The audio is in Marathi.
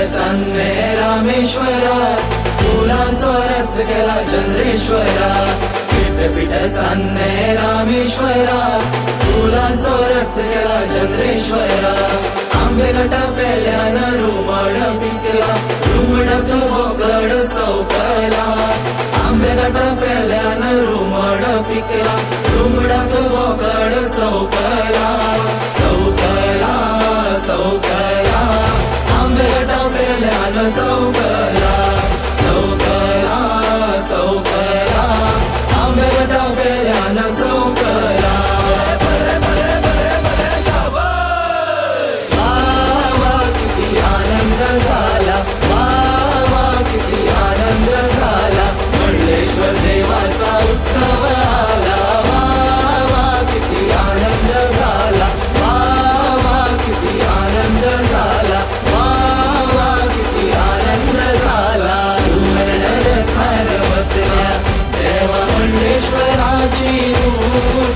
चांदणे रामेश्वरा, फुलांचो रथ केला चंद्रेश्वरा. पीठ चांदणे रामेश्वरा, फुलांचो रथ केला चंद्रेश्वरा. आंबे घटा पेल्यान रुमड पिकला, रुमडक बोकड चौकला. आंबे घटा पेल्यान रुमड पिकला, रुमडक बोकड चौकला. चौकला चौकला, आंबे घटा पेल्यान चौकला. चौकला चौकला, आंबे घटा पेल्यान चौकला. मंडलेश्वर देवाचा उत्सव आला, वा वा किती आनंद झाला. वा वा किती आनंद झाला. वा वा किती आनंद झाला. सुवर्ण रथार बसल्या देवा मंडलेश्वराची मूर्ती.